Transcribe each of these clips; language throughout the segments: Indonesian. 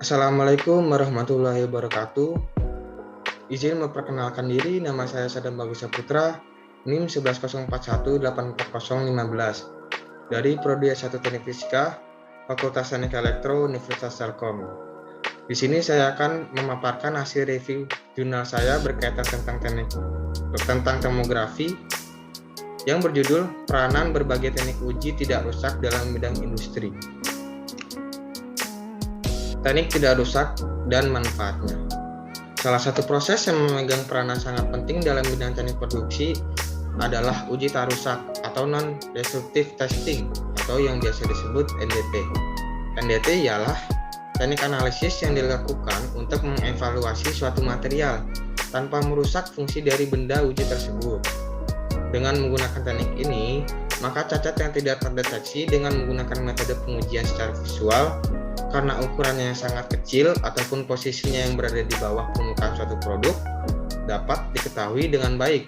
Assalamualaikum warahmatullahi wabarakatuh. Izin memperkenalkan diri, nama saya Sadam Bagus Saputra, NIM 1104184015 dari Prodi S1 Teknik Fisika, Fakultas Teknik Elektro, Universitas Telkom. Di sini saya akan memaparkan hasil review jurnal saya berkaitan tentang tomografi yang berjudul Peranan Berbagai Teknik Uji Tidak Rusak dalam Bidang Industri. Teknik tidak rusak dan manfaatnya. Salah satu proses yang memegang peranan sangat penting dalam bidang teknik produksi adalah uji tak rusak atau non-destructive testing atau yang biasa disebut NDT. NDT ialah teknik analisis yang dilakukan untuk mengevaluasi suatu material tanpa merusak fungsi dari benda uji tersebut. Dengan menggunakan teknik ini, maka cacat yang tidak terdeteksi dengan menggunakan metode pengujian secara visual karena ukurannya yang sangat kecil ataupun posisinya yang berada di bawah permukaan suatu produk dapat diketahui dengan baik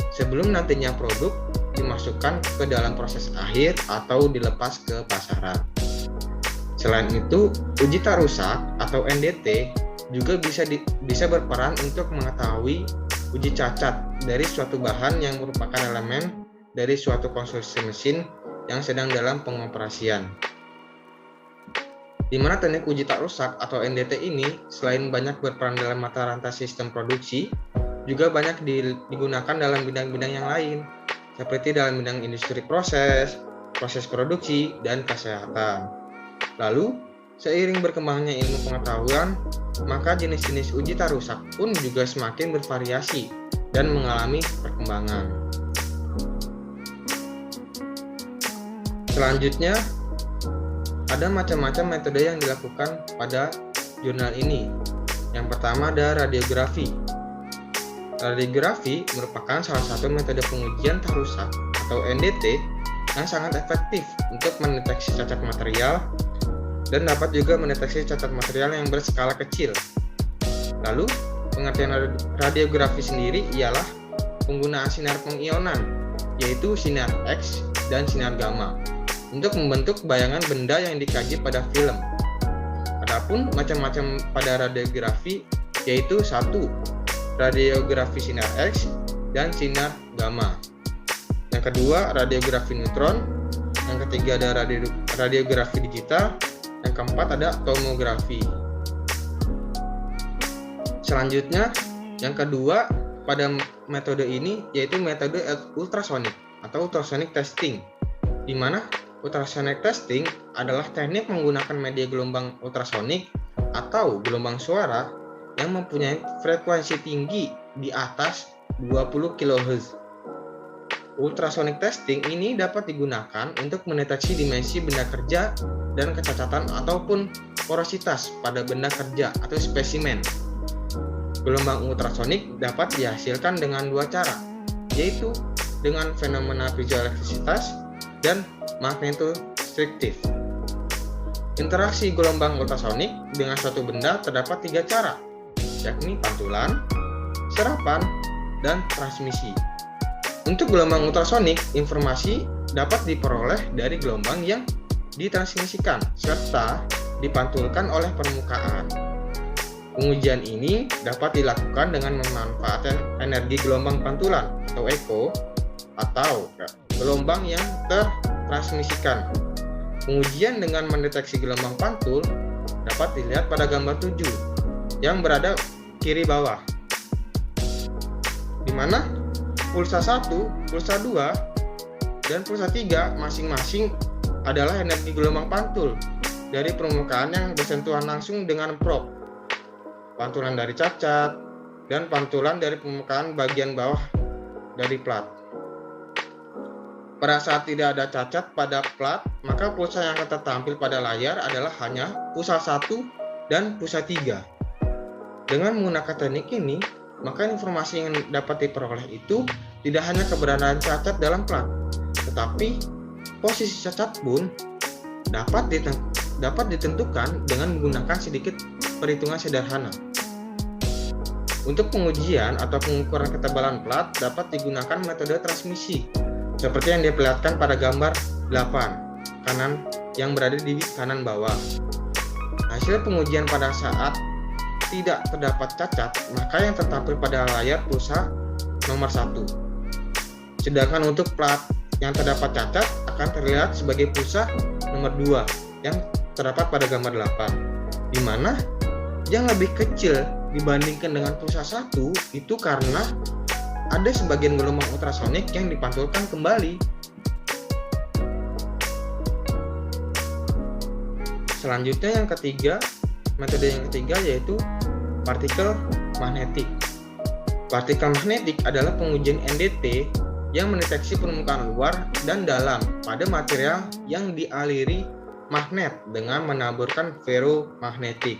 sebelum nantinya produk dimasukkan ke dalam proses akhir atau dilepas ke pasaran. Selain itu, uji tak rusak atau NDT juga bisa berperan untuk mengetahui uji cacat dari suatu bahan yang merupakan elemen dari suatu konstruksi mesin yang sedang dalam pengoperasian. Di mana teknik uji tak rusak atau NDT ini selain banyak berperan dalam mata rantai sistem produksi, juga banyak digunakan dalam bidang-bidang yang lain, seperti dalam bidang industri proses produksi, dan kesehatan. Lalu, seiring berkembangnya ilmu pengetahuan, maka jenis-jenis uji tak rusak pun juga semakin bervariasi dan mengalami perkembangan. Selanjutnya, ada macam-macam metode yang dilakukan pada jurnal ini. Yang pertama ada radiografi. Radiografi merupakan salah satu metode pengujian tak rusak atau NDT yang sangat efektif untuk mendeteksi cacat material dan dapat juga mendeteksi cacat material yang berskala kecil. Lalu, pengertian radiografi sendiri ialah penggunaan sinar pengionan, yaitu sinar X dan sinar gamma, untuk membentuk bayangan benda yang dikaji pada film. Adapun macam-macam pada radiografi yaitu 1. Radiografi sinar X dan sinar gamma. Yang kedua, radiografi neutron. Yang ketiga ada radiografi digital. Yang keempat ada tomografi. Selanjutnya, yang kedua pada metode ini yaitu metode ultrasonic atau ultrasonic testing, di mana ultrasonic testing adalah teknik menggunakan media gelombang ultrasonik atau gelombang suara yang mempunyai frekuensi tinggi di atas 20 kHz. Ultrasonic testing ini dapat digunakan untuk mendeteksi dimensi benda kerja dan kecacatan ataupun porositas pada benda kerja atau spesimen. Gelombang ultrasonik dapat dihasilkan dengan dua cara, yaitu dengan fenomena piezoelektrisitas dan magnetostriktif. Interaksi gelombang ultrasonik dengan suatu benda terdapat 3 cara, yakni pantulan, serapan, dan transmisi. Untuk gelombang ultrasonik, informasi dapat diperoleh dari gelombang yang ditransmisikan serta dipantulkan oleh permukaan. Pengujian ini dapat dilakukan dengan memanfaatkan energi gelombang pantulan atau echo atau gelombang yang tertransmisikan. Pengujian dengan mendeteksi gelombang pantul dapat dilihat pada gambar 7 yang berada kiri bawah, di mana pulsa 1, pulsa 2, dan pulsa 3 masing-masing adalah energi gelombang pantul dari permukaan yang bersentuhan langsung dengan probe, pantulan dari cacat, dan pantulan dari permukaan bagian bawah dari plat. Pada saat tidak ada cacat pada plat, maka pulsa yang akan tertampil pada layar adalah hanya pulsa 1 dan pulsa 3. Dengan menggunakan teknik ini, maka informasi yang dapat diperoleh itu tidak hanya keberadaan cacat dalam plat, tetapi posisi cacat pun dapat ditentukan dengan menggunakan sedikit perhitungan sederhana. Untuk pengujian atau pengukuran ketebalan plat dapat digunakan metode transmisi, seperti yang diperlihatkan pada gambar 8 kanan yang berada di kanan bawah. Hasil pengujian pada saat tidak terdapat cacat, maka yang tertampil pada layar pulsa nomor 1. Sedangkan untuk plat yang terdapat cacat akan terlihat sebagai pulsa nomor 2 yang terdapat pada gambar 8, di mana yang lebih kecil dibandingkan dengan pulsa 1 itu karena ada sebagian gelombang ultrasonik yang dipantulkan kembali. Selanjutnya metode yang ketiga yaitu partikel magnetik. Partikel magnetik adalah pengujian NDT yang mendeteksi permukaan luar dan dalam pada material yang dialiri magnet dengan menaburkan ferromagnetik.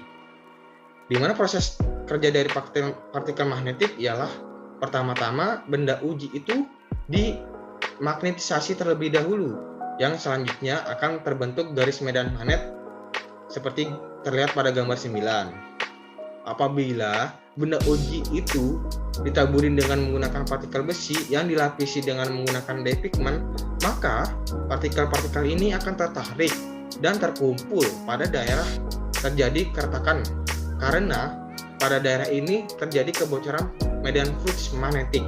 Di mana proses kerja dari partikel magnetik ialah pertama-tama benda uji itu dimagnetisasi terlebih dahulu, yang selanjutnya akan terbentuk garis medan magnet seperti terlihat pada gambar 9. Apabila benda uji itu ditaburin dengan menggunakan partikel besi yang dilapisi dengan menggunakan dye pigment, maka partikel-partikel ini akan tertarik dan terkumpul pada daerah terjadi keretakan, karena pada daerah ini terjadi kebocoran medan flux magnetik.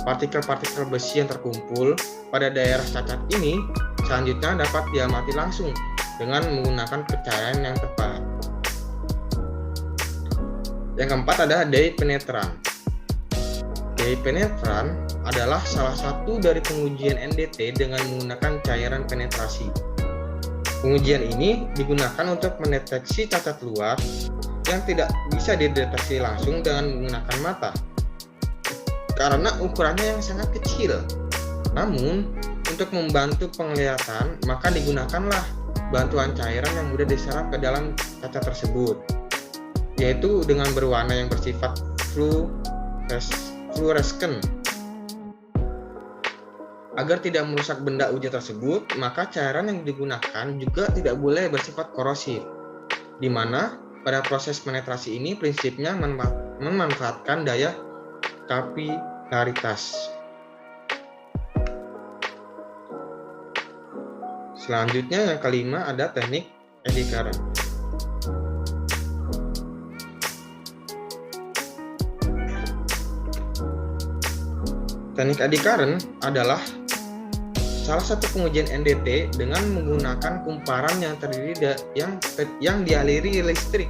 Partikel-partikel besi yang terkumpul pada daerah cacat ini selanjutnya dapat diamati langsung dengan menggunakan pencahayaan yang tepat. Yang keempat adalah dye penetran. Dye penetran adalah salah satu dari pengujian NDT dengan menggunakan cairan penetrasi. Pengujian ini digunakan untuk mendeteksi cacat luar yang tidak bisa dideteksi langsung dengan menggunakan mata, karena ukurannya yang sangat kecil. Namun, untuk membantu penglihatan, maka digunakanlah bantuan cairan yang mudah diserap ke dalam cacat tersebut, yaitu dengan berwarna yang bersifat fluorescent. Agar tidak merusak benda uji tersebut, maka cairan yang digunakan juga tidak boleh bersifat korosif, di mana pada proses penetrasi ini prinsipnya memanfaatkan daya kapilaritas. Selanjutnya yang kelima ada teknik eddy current. Teknik eddy current adalah salah satu pengujian NDT dengan menggunakan kumparan yang terdiri yang dialiri listrik.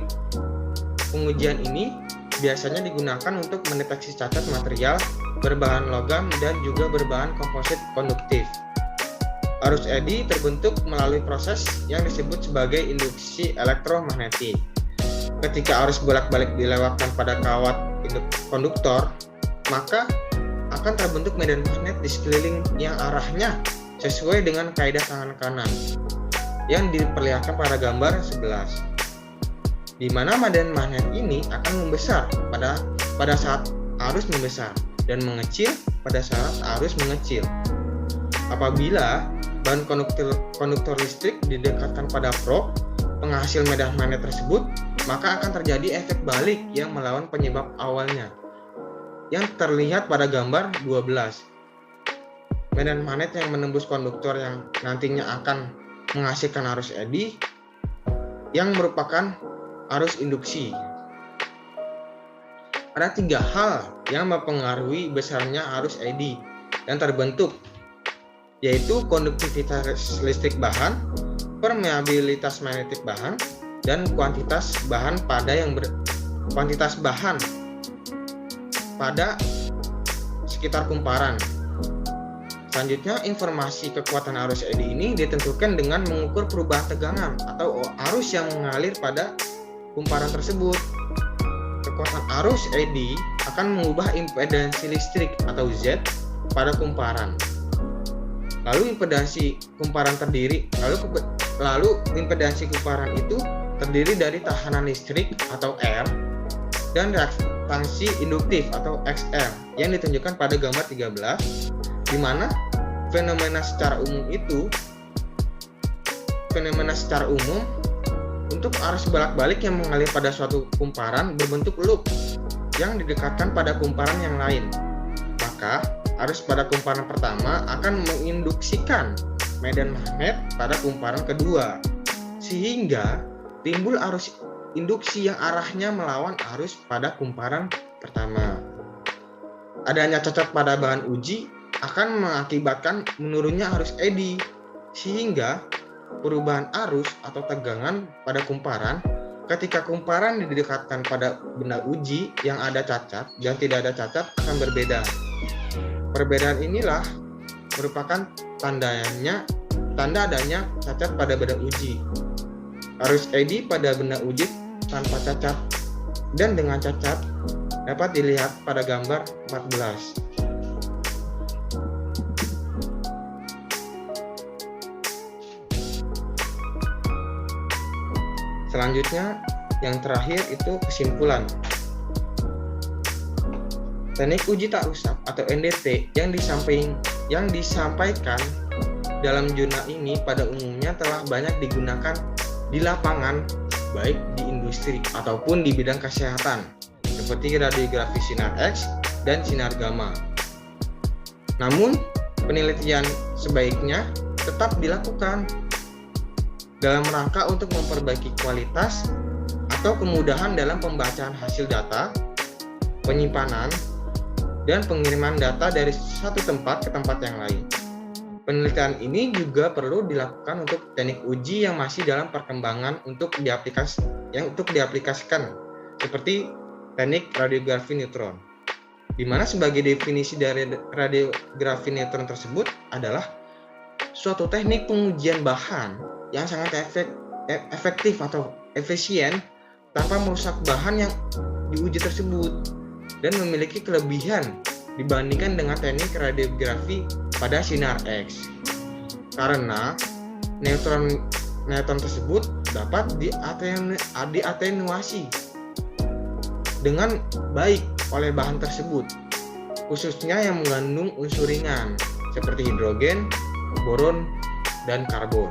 Pengujian ini biasanya digunakan untuk mendeteksi cacat material berbahan logam dan juga berbahan komposit konduktif. Arus eddy terbentuk melalui proses yang disebut sebagai induksi elektromagnetik. Ketika arus bolak-balik dilewatkan pada kawat konduktor, maka akan terbentuk medan magnet di sekeliling yang arahnya sesuai dengan kaidah tangan kanan yang diperlihatkan pada gambar 11, di mana medan magnet ini akan membesar pada saat arus membesar dan mengecil pada saat arus mengecil. Apabila bahan konduktor listrik didekatkan pada probe penghasil medan magnet tersebut, maka akan terjadi efek balik yang melawan penyebab awalnya, yang terlihat pada gambar 12. Medan magnet yang menembus konduktor yang nantinya akan menghasilkan arus eddy yang merupakan arus induksi. Ada 3 hal yang mempengaruhi besarnya arus eddy yang terbentuk, yaitu konduktivitas listrik bahan, permeabilitas magnetik bahan, dan kuantitas bahan pada sekitar kumparan. Selanjutnya, informasi kekuatan arus eddy ini ditentukan dengan mengukur perubahan tegangan atau arus yang mengalir pada kumparan tersebut. Kekuatan arus eddy akan mengubah impedansi listrik atau Z pada kumparan. Lalu impedansi kumparan itu terdiri dari tahanan listrik atau R dan reaktansi induktif atau XR yang ditunjukkan pada gambar 13, di mana fenomena secara umum untuk arus bolak-balik yang mengalir pada suatu kumparan berbentuk loop yang didekatkan pada kumparan yang lain. Maka arus pada kumparan pertama akan menginduksikan medan magnet pada kumparan kedua, sehingga timbul arus induksi yang arahnya melawan arus pada kumparan pertama. Adanya cacat pada bahan uji akan mengakibatkan menurunnya arus eddy, sehingga perubahan arus atau tegangan pada kumparan ketika kumparan didekatkan pada benda uji yang ada cacat dan tidak ada cacat akan berbeda. Perbedaan inilah merupakan tanda adanya cacat pada benda uji. Arus eddy pada benda uji tanpa cacat dan dengan cacat dapat dilihat pada gambar 14. Selanjutnya, yang terakhir itu kesimpulan. Teknik uji tak rusak atau NDT yang disampaikan dalam jurnal ini pada umumnya telah banyak digunakan di lapangan, baik di industri ataupun di bidang kesehatan, seperti radiografi sinar X dan sinar gamma. Namun, penelitian sebaiknya tetap dilakukan dalam rangka untuk memperbaiki kualitas atau kemudahan dalam pembacaan hasil data, penyimpanan, dan pengiriman data dari satu tempat ke tempat yang lain. Penelitian ini juga perlu dilakukan untuk teknik uji yang masih dalam perkembangan untuk diaplikasikan, seperti teknik radiografi neutron, di mana sebagai definisi dari radiografi neutron tersebut adalah suatu teknik pengujian bahan yang sangat efektif atau efisien tanpa merusak bahan yang diuji tersebut dan memiliki kelebihan dibandingkan dengan teknik radiografi pada sinar X. Karena neutron tersebut dapat diatenuasi dengan baik oleh bahan tersebut, khususnya yang mengandung unsur ringan seperti hidrogen, boron, dan karbon.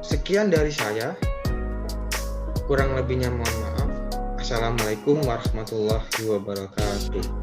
Sekian dari saya, kurang lebihnya mohon maaf. Assalamualaikum warahmatullahi wabarakatuh.